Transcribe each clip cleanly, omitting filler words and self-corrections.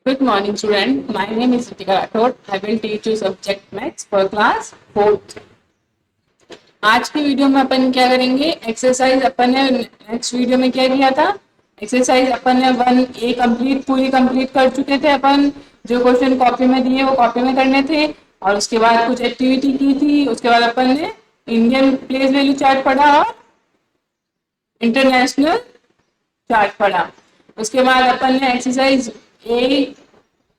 Good morning, student. My name is Ritika Rathod. I will teach you subject maths for class 4th. आज की video में अपन क्या करेंगे? Exercise अपन ने next video में क्या किया था? एक्सरसाइज अपन ने 1A पूरी कंप्लीट कर चुके थे अपन। जो क्वेश्चन कॉपी में दिए वो कॉपी में करने थे और उसके बाद कुछ एक्टिविटी की थी। उसके बाद अपन ने इंडियन प्लेस वैल्यू चार्ट पढ़ा और इंटरनेशनल चार्ट पढ़ा। उसके बाद अपन ने एक्सरसाइज ए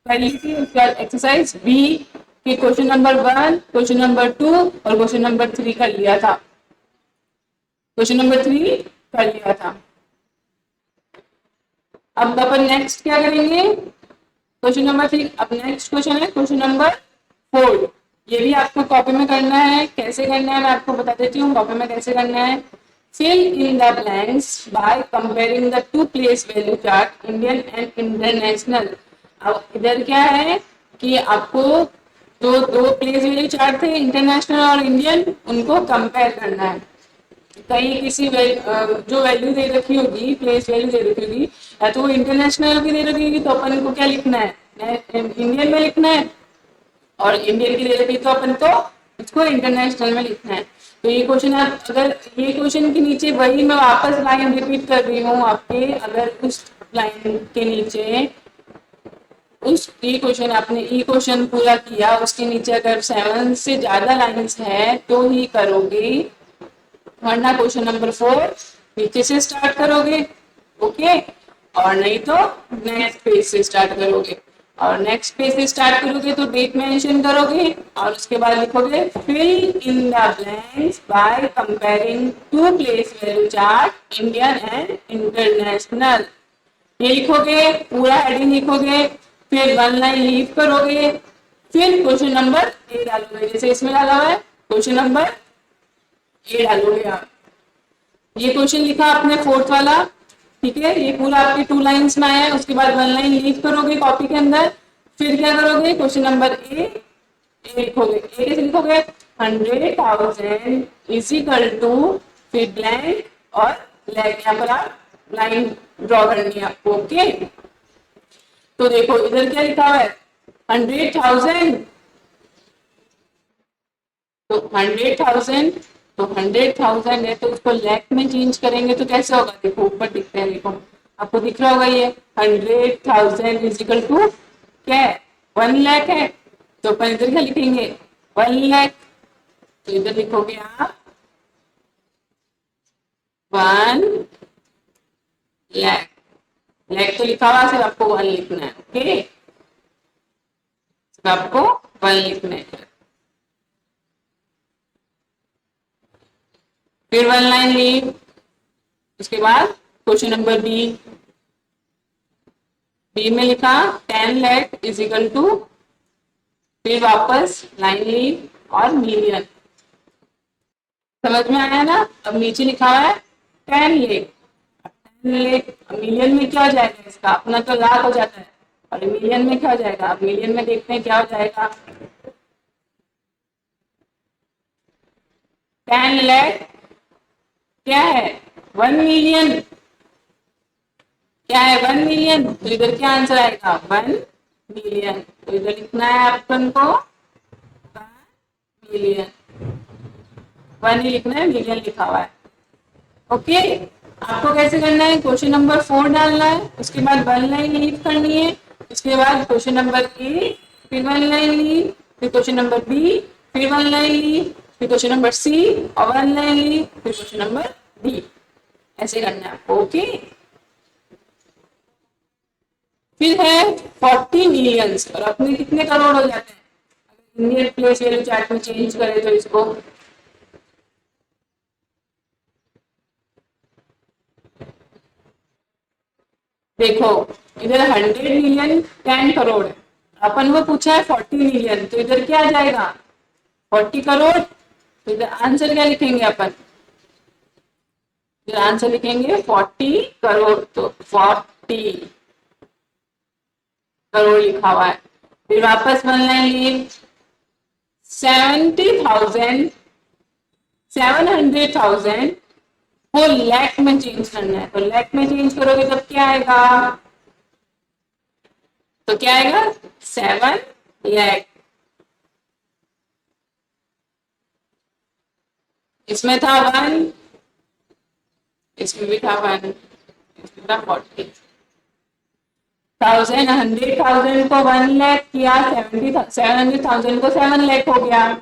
कर ली थी। उसके बाद एक्सरसाइज बी के क्वेश्चन नंबर 1, क्वेश्चन नंबर 2 और क्वेश्चन नंबर 3 कर लिया था। क्वेश्चन नंबर 3 कर लिया था। अब अपन नेक्स्ट क्या करेंगे? Question number 3। अब नेक्स्ट क्वेश्चन है क्वेश्चन नंबर 4। ये भी आपको कॉपी में करना है। कैसे करना है मैं आपको बता देती हूँ कॉपी में कैसे करना है। Fill in the blanks by comparing the two place value chart, Indian and international. अब इधर क्या है कि आपको दो प्लेस वैल्यू चार्ट थे, इंटरनेशनल और इंडियन, उनको कंपेयर करना है। कहीं किसी जो वैल्यू दे रखी होगी, प्लेस वैल्यू दे रखी होगी, या तो वो इंटरनेशनल की दे रखी होगी तो अपन को क्या लिखना है? इंडियन में लिखना है। और इंडियन की दे रखी तो अपन को इसको इंटरनेशनल में लिखना है। तो ये क्वेश्चन है। अगर ये क्वेश्चन के नीचे वही मैं वापस लाइन रिपीट कर रही हूँ आपके, अगर उस लाइन के नीचे उस ये क्वेश्चन आपने ये क्वेश्चन पूरा किया, उसके नीचे अगर 7 से ज्यादा लाइंस है तो ही करोगे, वरना क्वेश्चन नंबर 4 नीचे से स्टार्ट करोगे। ओके, और नहीं तो नेक्स्ट पेज से स्टार्ट करोगे। और नेक्स्ट पेज से स्टार्ट करोगे तो डेट मेंशन करोगे और उसके बाद लिखोगे fill in the blanks by comparing to place value chart Indian and international. ये लिखोगे, पूरा हेडिंग लिखोगे, फिर 1 लाइन लीव करोगे, फिर क्वेश्चन नंबर ए डालोगे। जैसे इसमें डाला हुआ है क्वेश्चन नंबर ए डालोगे आप। ये क्वेश्चन लिखा आपने 4th वाला, ठीक है। ये पूरा आपके 2 लाइंस में आया है। उसके बाद 1 लाइन लीव करोगे कॉपी के अंदर, फिर क्या करोगे? क्वेश्चन नंबर ए लिखोगे। ए कैसे लिखोगे? 100,000 इज इक्वल टू, फिर ब्लैंक और ब्लैंक, यहाँ पर आप लाइन ड्रॉ करनी है आपको। ओके, तो देखो इधर क्या लिखा हुआ है? 100,000, तो 100,000 तो 100,000 है तो उसको लैख में चेंज करेंगे तो कैसे होगा? देखो ऊपर दिखते हैं, देखो आपको दिख रहा होगा ये 100,000 इज इक्वल टू क्या है? 1 लाख है। तो अपन इधर क्या लिखेंगे? 1 लाख। तो इधर लिखोगे आप 1 लाख। लाख तो लिखा हुआ, सिर्फ आपको 1 लिखना है। ओके, सिर्फ आपको 1 लिखना है। फिर 1 लाइन लीव। उसके बाद क्वेश्चन नंबर बी में लिखा 10 लाख इज इक्वल टू, फिर वापस लाइन लीव और मिलियन। समझ में आया ना? अब नीचे लिखा हुआ है 10 लाख। 10 लाख मिलियन में क्या हो जाएगा? इसका अपना तो लाख हो जाता है, और मिलियन में क्या हो जाएगा? अब मिलियन में देखते हैं क्या हो जाएगा। 10 लाख क्या है? 1 मिलियन। क्या है? 1 मिलियन। तो इधर क्या आंसर आएगा? 1 मिलियन। तो इधर लिखना है अपन को 1 मिलियन। 1 ही लिखना है, मिलियन लिखा हुआ है। ओके, आपको कैसे करना है? क्वेश्चन नंबर 4 डालना है, उसके बाद 1 लाइन लीव करनी है, उसके बाद क्वेश्चन नंबर ए, फिर 1 लाइन लीव, फिर क्वेश्चन नंबर बी, फिर 1 लाइन लीव, फिर क्वेश्चन नंबर सी और 1 लाइन लीव, फिर क्वेश्चन नंबर डी। ऐसे करना है आपको। ओके, फिर है 40 मिलियंस, और अपने कितने करोड़ हो जाते हैं अगर इंडियन प्लेस वैल्यू चार्ट में चेंज करें तो इसको। देखो इधर 100 मिलियन 10 करोड़ है, अपन को पूछा है 40 मिलियन, तो इधर क्या आ जाएगा? 40 करोड़। तो इधर आंसर क्या लिखेंगे अपन? इधर आंसर लिखेंगे 40 करोड़। तो 40 करोड़ लिखा हुआ है। फिर वापस 1 लाइन लीव, 700,000 को लैख में चेंज करना है। तो लैख में चेंज करोगे तब क्या आएगा? तो क्या आएगा 7 लाख। इसमें था 1, इसमें भी था 1, इसमें था 40 थाउजेंड। 100,000 को 1 लाख किया, 700,000 को 7 लाख हो गया,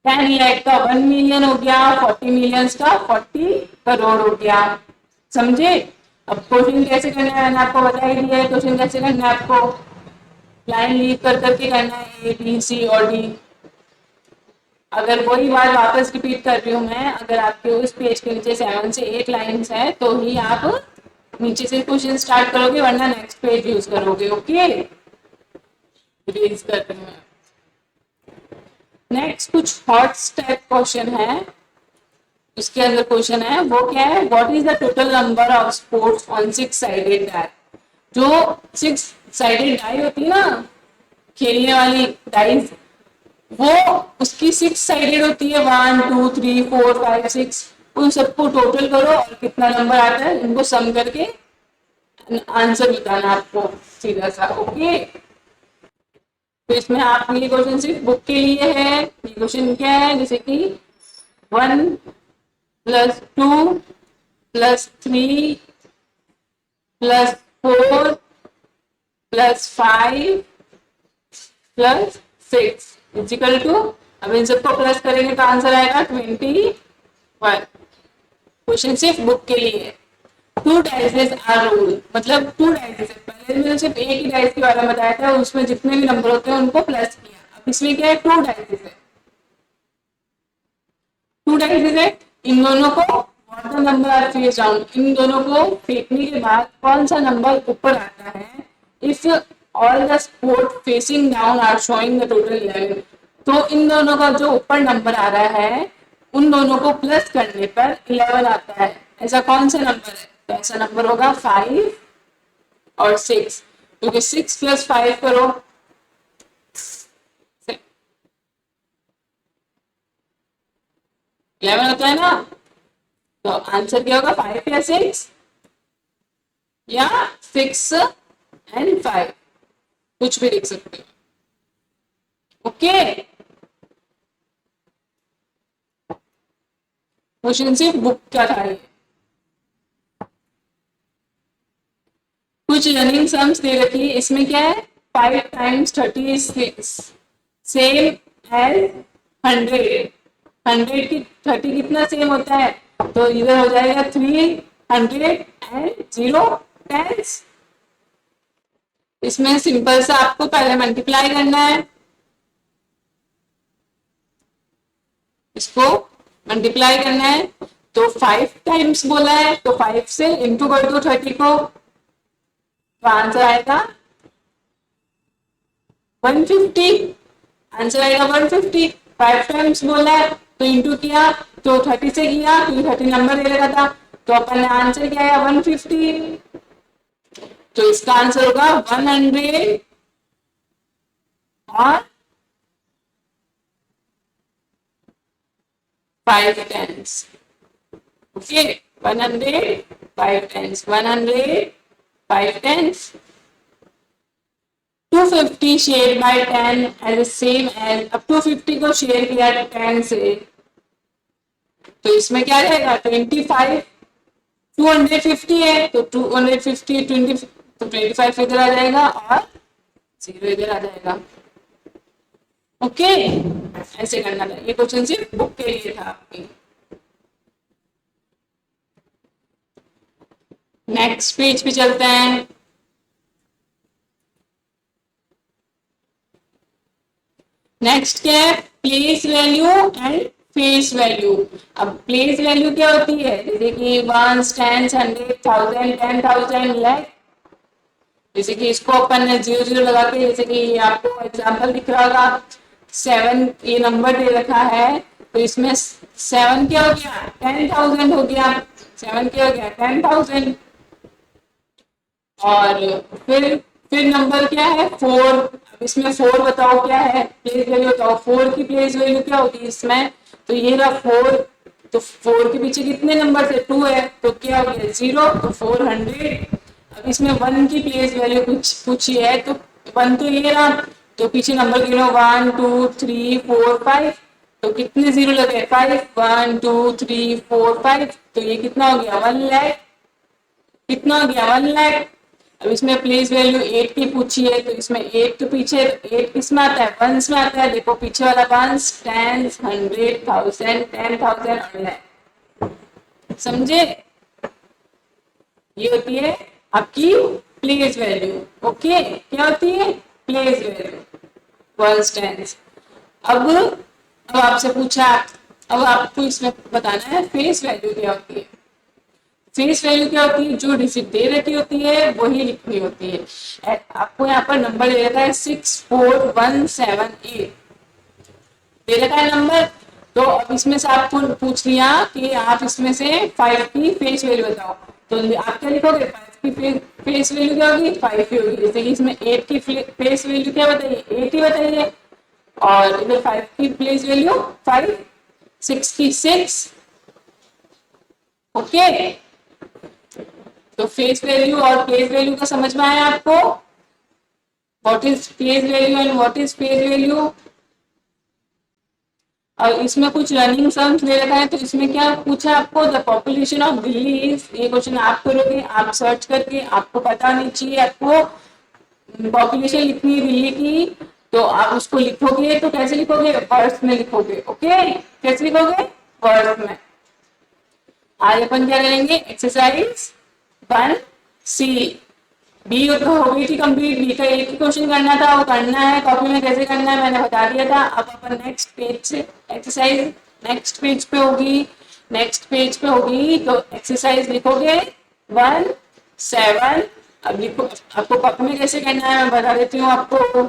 10 लाख का 1 मिलियन हो गया, 40 मिलियंस का 40 करोड़ हो गया। समझे? अब क्वेश्चन कैसे करना है मैंने आपको बता ही दिया है। क्वेश्चन कैसे करना है आपको, लाइन लीव कर करके करना है, ए बी सी और डी। अगर वही बात वापस रिपीट कर रही हूँ मैं, अगर आपके उस पेज के नीचे 7 से 8 लाइन्स है तो ही आप नीचे से क्वेश्चन स्टार्ट करोगे, वरना नेक्स्ट पेज यूज करोगे। ओके, रिलीज कर रही हूँ। नेक्स्ट कुछ हॉट्स टाइप क्वेश्चन है, उसके अंदर क्वेश्चन है वो क्या है, what is the total number of spots on 6 sided die. जो 6 साइडेड डाई होती है ना, खेलने वाली डाइस, वो उसकी 6 साइडेड होती है, 1 2 3 4 5 6। उन सबको टोटल करो और कितना नंबर आता है उनको सम करके आंसर बताना आपको सीधा सा। ओके, तो इसमें आप ये क्वेश्चन सिर्फ बुक के लिए है। ये क्वेश्चन क्या है, जैसे कि 1 + 2 + 3 + 4 + 5 + 6 इक्वल टू, अब इन सबको प्लस करेंगे तो आंसर आएगा 21। क्वेश्चन सिर्फ बुक के लिए है। 2 डाइसेस आर रूल, मतलब 2 डाइसेस है। पहले मैंने सिर्फ एक ही डाइस के बारे में बताया था, उसमें जितने भी नंबर होते हैं उनको प्लस किया। अब इसमें क्या है, 2 डाइसेस है, 2 डाइसेस है। इन दोनों को what the number are face down, इन दोनों को फेंकने के बाद कौन सा नंबर ऊपर आता है। If all the spot facing down are showing the total 11, तो इन दोनों का जो ऊपर नंबर आ रहा है उन दोनों को प्लस करने पर 11 आता है। ऐसा कौन सा नंबर है, तो ऐसा नंबर होगा 5 और 6, क्योंकि 6 + 5 करो 11 होता है ना। तो आंसर क्या होगा, 5 या 6 या 6 और 5, कुछ भी लिख सकते हो। ओके, क्वेश्चन सिर्फ बुक का था ये। कुछ रनिंग सम्स दे रखी है, इसमें क्या है, 5 × 30 सेम एज 100। 100 की 30 कितना सेम होता है, तो इधर हो जाएगा 300 10s। इसमें सिंपल सा आपको पहले मल्टीप्लाई करना है, इसको मल्टीप्लाई करना है। तो 5 टाइम्स बोला है तो 5 से इंटू कर दो 30 को, तो आंसर आएगा 150। आंसर आएगा 150। 5 टाइम्स बोला है तो इंटू किया, तो 30 से किया तो 30 नंबर दे रखा था, तो अपन ने आंसर क्या है 150। तो इसका आंसर होगा 100 और 5 times. Okay, 100 5 times, 100 5 times. 250 share by 10 as same as, अब 250 को शेयर किया 10 से, तो इसमें क्या रहेगा 25। 250 है तो 250 20, तो 25 इधर आ जाएगा और 0 इधर आ जाएगा। ओके, ऐसे करना था। ये क्वेश्चन सिर्फ बुक के लिए था आपकी। नेक्स्ट पेज पे चलते हैं। नेक्स्ट क्या है, place value and face value. अब प्लेस वैल्यू क्या होती है, जैसे कि 1 10 100 1000 10,000 लाख। जैसे कि इसको अपन ने 0 लगा के, जैसे कि आपको एग्जांपल दिख रहा होगा 7 ये नंबर दे रखा है, तो इसमें 7 क्या हो गया 10,000 हो गया, 7 क्या हो गया 10,000। और फिर नंबर क्या है 4। अब इसमें 4 बताओ क्या है, प्लेस वैल्यू बताओ, 4 की प्लेस वैल्यू क्या होगी इसमें, तो ये रहा 4, तो 4 के पीछे कितने नंबर थे 2 है, तो क्या हो गया 0, तो 400। अब इसमें 1 की प्लेस वैल्यू कुछ पूछी है, तो 1 तो ये रहा, तो पीछे नंबर गिनो 1 2 3 4 5, तो कितने जीरो लगे 5, 1 2 3 4 5, तो ये कितना हो गया 1 लाख, कितना हो गया 1 लाख। अब इसमें प्लेस वैल्यू 8 की पूछी है, तो इसमें 8 तो पीछे 8 किस में आता है, वंस में आता है, देखो पीछे वाला वंस, टेंस, 100, 1000, 10,000, समझे, ये होती है आपकी प्लेस वैल्यू। ओके, क्या होती है प्लेस वैल्यू, वंस, टेंस। अब आपसे पूछा, अब आपको इसमें बताना है फेस वैल्यू क्या होती है। फेस वैल्यू क्या होती है, जो डिजिट दे रखी होती है वही लिखनी होती है। आपको यहाँ पर नंबर दे रखा है 64178 दे रखा है नंबर, तो अब इसमें से आपको पूछ लिया कि आप इसमें से 5 की फेस वैल्यू बताओ, तो आप क्या लिखोगे 5 की फेस वैल्यू क्या होगी 5 की होगी। जैसे कि इसमें 8 की फेस वैल्यू क्या बताइए 8 ही बताइए, और इधर 5 की प्लेस वैल्यू 5, 6 की 6। ओके, तो फेस वैल्यू और प्लेस वैल्यू का समझ में आया आपको, what is place value and what is face value. और इसमें कुछ रनिंग सम्स ले रखा है, तो इसमें क्या पूछा आपको, the population of Delhi is, ये क्वेश्चन आप करोगे, आप सर्च करके, आपको पता नहीं चाहिए, आपको पॉपुलेशन लिखनी है दिल्ली की, तो आप उसको लिखोगे, तो कैसे लिखोगे वर्ड्स में लिखोगे। ओके, कैसे लिखोगे वर्ड्स में। आज अपन क्या करेंगे एक्सरसाइज 1C, बी तो हो गई थी कंप्लीट, बी का एक ही क्वेश्चन करना था, वो करना है कॉपी में, कैसे करना है मैंने बता दिया था। अब अपन नेक्स्ट पेज से एक्सरसाइज नेक्स्ट पेज पे होगी, तो एक्सरसाइज लिखोगे 1-7। अब लिखो, आपको कॉपी में कैसे करना है मैं बता देती हूँ आपको।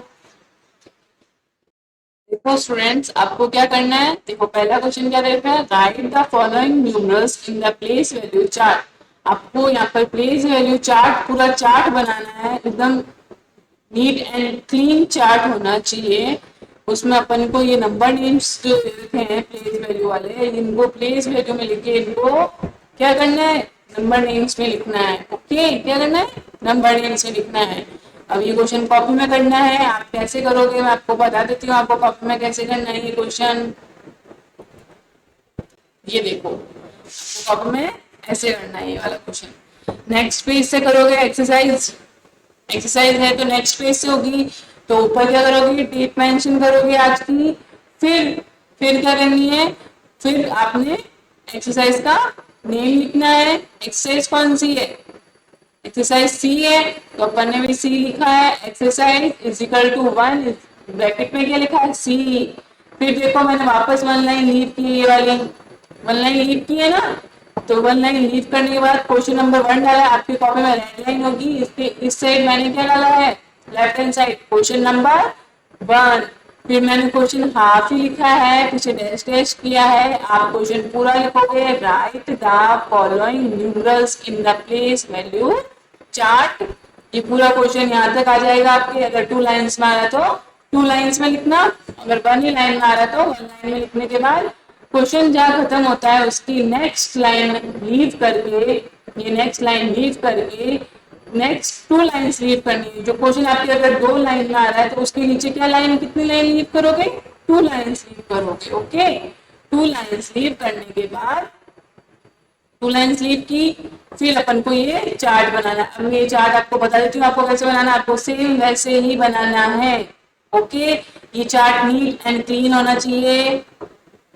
देखो स्टूडेंट्स, आपको क्या करना है, देखो पहला क्वेश्चन क्या रहता है, right the following numerals in the place value chart. आपको यहाँ पर प्लेस वैल्यू चार्ट, पूरा चार्ट बनाना है, एकदम नीट एंड क्लीन चार्ट होना चाहिए। उसमें अपन को ये नंबर नेम्स जो लिखे हैं प्लेस वैल्यू वाले, इनको प्लेस वैल्यू में लिखे, इनको क्या करना है नंबर नेम्स में लिखना है। ओके, क्या करना है नंबर नेम्स में लिखना है। अब ये क्वेश्चन कॉपी में करना है, आप कैसे करोगे मैं आपको बता देती हूँ, आपको कॉपी में कैसे करना है ये क्वेश्चन। ये देखो कॉपी में ऐसे करना है ये वाला क्वेश्चन। नेक्स्ट पेज से करोगे एक्सरसाइज है तो नेक्स्ट पेज से होगी, तो ऊपर क्या करोगे डेट मेंशन करोगे आज की, फिर क्या करनी है, फिर आपने एक्सरसाइज का नेम लिखना है। एक्सरसाइज कौन सी है, एक्सरसाइज सी है, तो अपन ने भी सी लिखा है, exercise is equal to 1, bracket में क्या लिखा है सी। फिर देखो मैंने वापस 1 लाइन लीव की, ये वाली 1 लाइन लीव की है ना, तो 1 लाइन लीव करने के बाद क्वेश्चन नंबर 1 डाला, आपकी कॉपी में रेड लाइन होगी, इसके इस साइड मैंने क्या डाला है left hand side question number 1। फिर मैंने क्वेश्चन हाफ ही लिखा है, पीछे डैश डैश किया है, आप क्वेश्चन पूरा लिखोगे, right the following numerals in the place value chart. ये पूरा क्वेश्चन यहाँ तक आ जाएगा आपके, अगर 2 लाइन्स में आ रहा तो 2 लाइन्स में लिखना, अगर 1 ही लाइन में आ रहा तो 1 लाइन में लिखने के बाद क्वेश्चन जहाँ खत्म होता है उसकी नेक्स्ट लाइन लीव करके, ये नेक्स्ट लाइन लीव करके नेक्स्ट 2 लाइन्स लीव करनी है। जो क्वेश्चन आपके अगर 2 लाइन में आ रहा है तो उसके नीचे क्या लाइन, कितनी लाइन लीव करोगे 2 लाइन्स लीव करोगे। ओके, 2 लाइन्स लीव करने के बाद 2 लाइन्स लीव की, फिर अपन को ये चार्ट बनाना है। अब ये चार्ट आपको बता देती हूँ आपको कैसे बनाना है, आपको सेम वैसे ही बनाना है। ओके, ये चार्ट नीट एंड क्लीन होना चाहिए,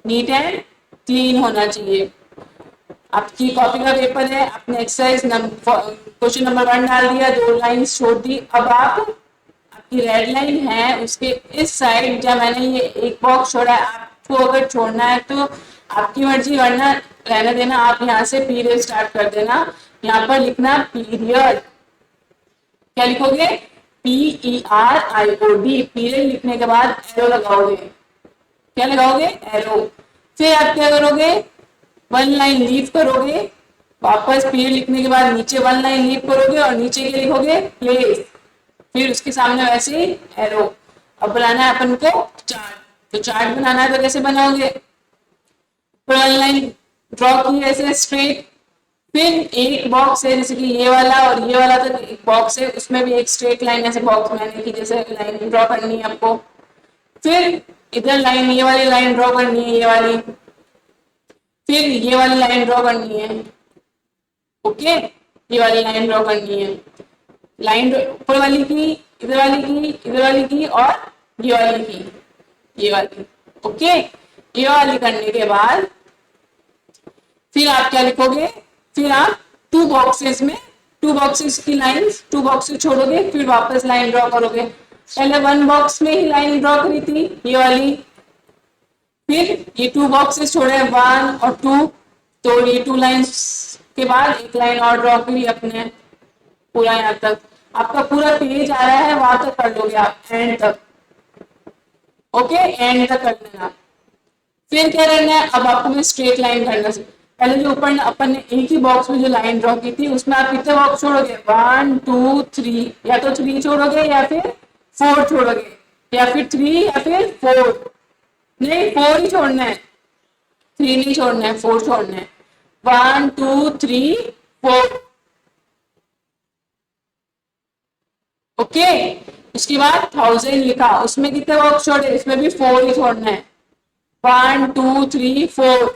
नीट एंड क्लीन होना चाहिए। आपकी कॉपी का पेपर है, आपने एक्सरसाइज क्वेश्चन नंबर 1 डाल दिया, 2 लाइन्स छोड़ दी। अब आपकी रेड लाइन है उसके इस साइड जहाँ मैंने ये एक बॉक्स छोड़ा है, आपको अगर छोड़ना है तो आपकी मर्जी, वरना रहने देना, आप यहाँ से पीरियड स्टार्ट कर देना। यहाँ पर लिखना पीरियड, क्या लिखोगे PERIOD, पीरियड लिखने के बाद एरो लगाओगे, क्या लगाओगे एरो। फिर आप क्या करोगे 1 लाइन लीव करोगे, वापस पीरियड लिखने के बाद नीचे 1 लाइन लीव करोगे और नीचे क्या लिखोगे प्लेस, फिर उसके सामने वैसे ही एरो। अब बनाना है अपन को चार्ट, तो चार्ट बनाना है तो कैसे बनाओगे, 1 लाइन ड्रॉ की ऐसे स्ट्रेट, फिर एक बॉक्स है जैसे कि ये वाला और ये वाला, तो एक बॉक्स है उसमें भी एक स्ट्रेट लाइन ऐसे बॉक्स मैंने की जैसे लाइन ड्रॉ करनी है आपको। फिर इधर लाइन, ये वाली लाइन ड्रॉ करनी है, ये वाली, फिर ये वाली लाइन ड्रॉ करनी है। ओके, ये वाली लाइन ड्रॉ करनी है, लाइन ऊपर वाली की, इधर वाली की, इधर वाली की और ये वाली की, ये वाली। ओके, ये वाली करने के बाद फिर आप क्या लिखोगे, फिर आप टू बॉक्सेस में, टू बॉक्सेस की लाइंस, टू बॉक्सेस छोड़ोगे फिर वापस लाइन ड्रॉ करोगे। पहले वन बॉक्स में ही लाइन ड्रॉ करी थी ये वाली, फिर ये टू बॉक्सेस छोड़े वन और टू, तो ये टू लाइंस के बाद एक लाइन और ड्रॉ करी अपने पूरा यहाँ तक। आपका पूरा पेज आ रहा है वहां तक कर लोगे आप, एंड तक। ओके, एंड तक कर लेना। फिर क्या करना है, अब आपको मैं स्ट्रेट लाइन करना है। पहले जो ऊपर अपन ने एक ही बॉक्स में जो लाइन ड्रॉ की थी उसमें आप कितने बॉक्स छोड़ोगे, 1 2 3, या तो 3 छोड़ोगे या फिर 4 छोड़ोगे, या फिर 3 या फिर 4, नहीं 4 ही छोड़ना है, 3 नहीं छोड़ना है, 4 छोड़ना है। 1 2 3 4। ओके, उसके बाद 1000 लिखा, उसमें कितने बॉक्स छोड़े, इसमें भी 4 ही छोड़ना है, 1 2 3 4।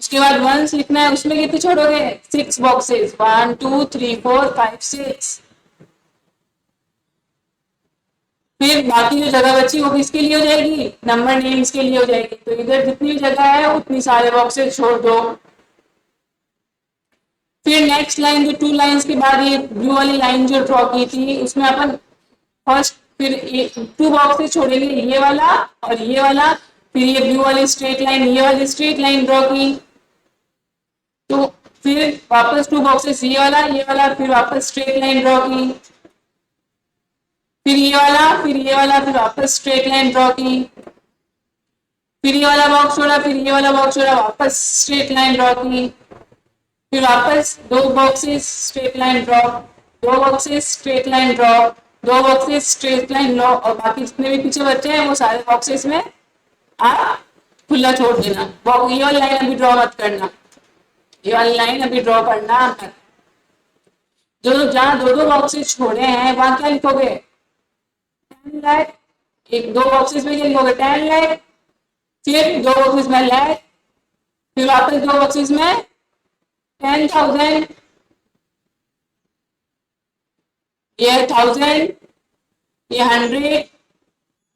उसके बाद वंस लिखना है, उसमें कितने छोड़ोगे, 6 बॉक्सेस, 1 2 3 4 5 6। फिर बाकी जो जगह बची वो किसके लिए हो जाएगी, नंबर नेम्स के लिए हो जाएगी। तो इधर जितनी भी जगह है उतनी सारे बॉक्सेस छोड़ दो। फिर नेक्स्ट लाइन, जो टू लाइंस के बाद ये ब्लू वाली लाइन जो ड्रॉ की थी उसमें अपन फर्स्ट फिर ये टू बॉक्सेस छोड़ेंगे, ये वाला और ये वाला, फिर ये ब्लू वाली स्ट्रेट लाइन, ये वाली स्ट्रेट लाइन ड्रॉ की, तो फिर वापस टू बॉक्सेस, ये वाला, फिर वापस स्ट्रेट लाइन ड्रॉ की, फिर ये वाला, फिर ये वाला, फिर वापस स्ट्रेट लाइन ड्रॉ की, फिर ये वाला बॉक्स छोड़ा, फिर ये वाला बॉक्स छोड़ा, वापस स्ट्रेट लाइन ड्रॉ की, फिर वापस दो बॉक्सेस स्ट्रेट लाइन ड्रॉ, दो बॉक्सेस स्ट्रेट लाइन ड्रॉ, दो बॉक्सेस स्ट्रेट लाइन ड्रॉ, और बाकी जितने भी पीछे बचे हैं वो सारे बॉक्सेस में आप खुला छोड़ देना। ये वाली लाइन अभी ड्रॉ मत करना, ये वाली लाइन अभी ड्रॉ करना मत। जो जहां दो दो बॉक्सेस छोड़े हैं वहां क्या लिखोगे, 10 लाख, एक दो बॉक्सेस में क्या लिखोगे, 10 लाख, फिर दो बॉक्सेस में लाख, फिर वापस दो बॉक्सेस में 10,000, ये 1000, ये 100,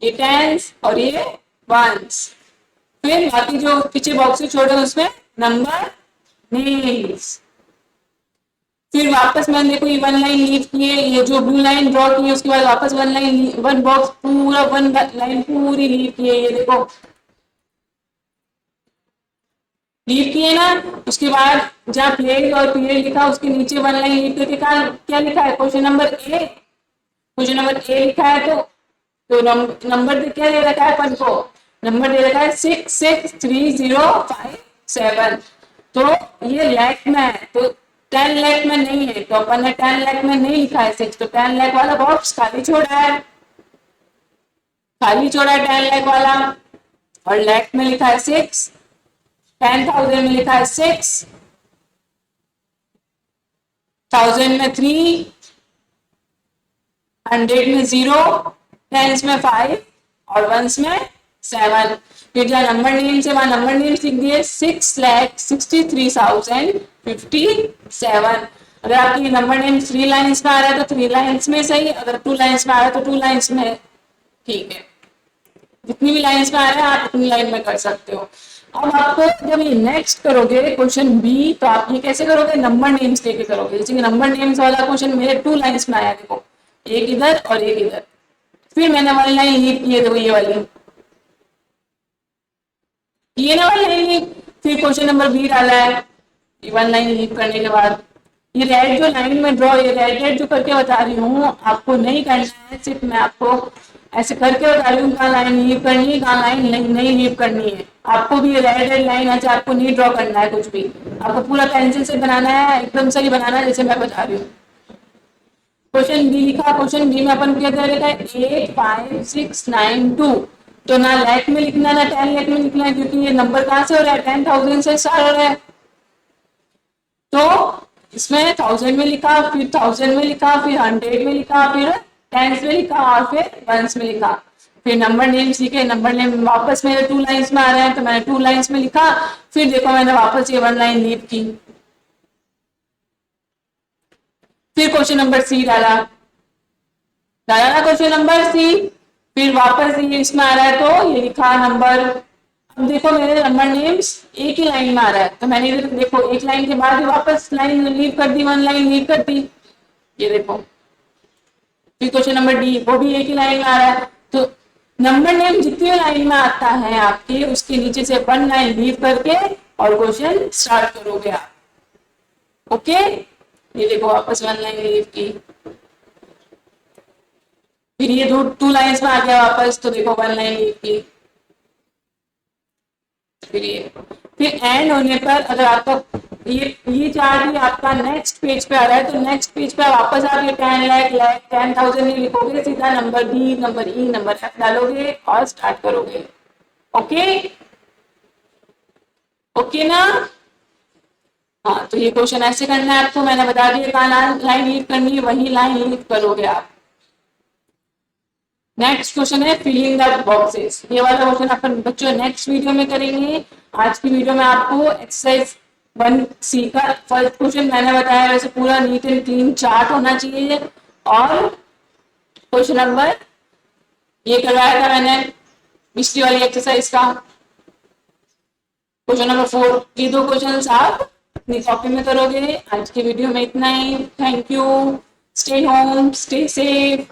ये टेंस और ये वंस। फिर बाकी जो पीछे बॉक्सेस छोड़े उसमें नंबर नेम्स। फिर वापस मैंने देखो ये वन लाइन लीव की है, ये जो ब्लू लाइन ड्रॉ की है उसके बाद वापस वन लाइन, वन बॉक्स पूरा, वन लाइन पूरी लीव की है, ये देखो लीव की है ना। उसके बाद जहाँ प्लेट और पीरियड लिखा उसके नीचे वन लाइन लीव करके क्या लिखा है, question number A, question number A लिखा है, तो नंबर क्या दे रखा है अपन को, नंबर दे रखा है 663057। तो ये लैख में है, तो 10 लाख में नहीं है, तो अपन ने 10 लाख में नहीं लिखा है 6, तो 10 लाख वाला बॉक्स खाली छोड़ा है, खाली छोड़ा है 10 लाख वाला, और लाख में लिखा है 6, 10,000 में लिखा है 6, 1000 में 3, 100 में 0, टेंस में 5 और वंस में 7। फिर जहाँ नंबर नेम से वहां नंबर नेम लिख दिए 6,63,057। अगर आपकी नंबर नेम 3 लाइन्स में आ रहा है तो 3 लाइन्स में सही, अगर 2 लाइन्स में आ रहा है तो 2 लाइन्स में, ठीक है। जितनी भी लाइन्स में आ रहा है आप उतनी लाइन में कर सकते हो। अब आपको जब ये नेक्स्ट करोगे क्वेश्चन बी, तो आप ये कैसे करोगे, नंबर नेम्स लेके करोगे। जैसे कि नंबर नेम्स वाला क्वेश्चन मेरे 2 लाइन्स में आया, देखो एक इधर और एक इधर, फिर मैंने वाली लाइन लीव की है, देखो ये वाली, ये ना वाली लाइन लीव, फिर क्वेश्चन नंबर बी डाला है, वन लाइन लीव करने के बाद ये रेड जो लाइन में ड्रॉ, ये रेड जो करके बता रही हूँ आपको नहीं करना है, सिर्फ मैं आपको ऐसे करके बता रही हूँ कहाँ लाइन लीव करनी है, कहाँ लाइन नहीं लीव करनी है। आपको भी रेड लाइन है, आपको नहीं ड्रॉ करना है कुछ भी, आपको पूरा पेंसिल से बनाना है, एकदम सही बनाना है जैसे मैं बता रही हूँ। क्वेश्चन बी लिखा, क्वेश्चन बी में अपन क्या कर रहे थे, 85692, तो ना लाख में लिखना ना 10 लाख में लिखना है, क्योंकि ये नंबर कहाँ से हो रहा है, 10,000 से स्टार्ट हो रहा है। तो इसमें 1000 में लिखा, फिर 1000 में लिखा, फिर 100 में लिखा, फिर टेंस में लिखा और फिर वंस में लिखा। फिर नंबर नेम सीखे, नंबर नेम वापस मेरे 2 लाइन्स में आ रहे हैं तो मैंने 2 लाइन्स में लिखा। फिर देखो मैंने वापस ये 1 लाइन लीव की। फिर क्वेश्चन नंबर सी डाला ना क्वेश्चन नंबर सी। फिर वापस ये इसमें आ रहा है तो ये लिखा नंबर। अब देखो मेरे नंबर नेम्स एक ही लाइन में आ रहा है तो मैंने इधर देखो एक लाइन के बाद वापस लाइन लीव कर दी, 1 लाइन लीव कर दी, ये देखो। फिर क्वेश्चन नंबर डी, वो भी एक ही लाइन में आ रहा है तो नंबर नेम जितने लाइन में आता है आपके उसके नीचे से 1 लाइन लीव करके और क्वेश्चन स्टार्ट करोगे आप। ओके, ये देखो वापस 1 लाइन लीव की, फिर ये 2 लाइन्स में आ गया वापस तो देखो 1 लाइन लीव की। फिर एंड होने पर अगर आपका ये चार्ट भी आपका नेक्स्ट पेज पे आ रहा है तो नेक्स्ट पेज पे वापस आप ये 10 लाख 10,000 नहीं लिखोगे, सीधा नंबर डी, नंबर ई, नंबर एफ डालोगे और स्टार्ट करोगे। ओके, ओके ना? हाँ, तो ये क्वेश्चन ऐसे करना है आपको, मैंने बता दिया कहाँ लाइन लीव करनी है, वही लाइन लीव करोगे आप। नेक्स्ट क्वेश्चन है फिलिंग द बॉक्सेस। ये वाला क्वेश्चन अपन बच्चों नेक्स्ट वीडियो में करेंगे। आज की वीडियो में आपको एक्सरसाइज 1C का फर्स्ट क्वेश्चन मैंने बताया वैसे पूरा नीट एंड क्लीन चार्ट होना चाहिए और क्वेश्चन नंबर ये करवाया था मैंने पिछली वाली एक्सरसाइज का क्वेश्चन नंबर 4। ये 2 क्वेश्चन आप अपनी कॉपी में करोगे। आज की वीडियो में इतना ही। Thank you, stay home, stay safe.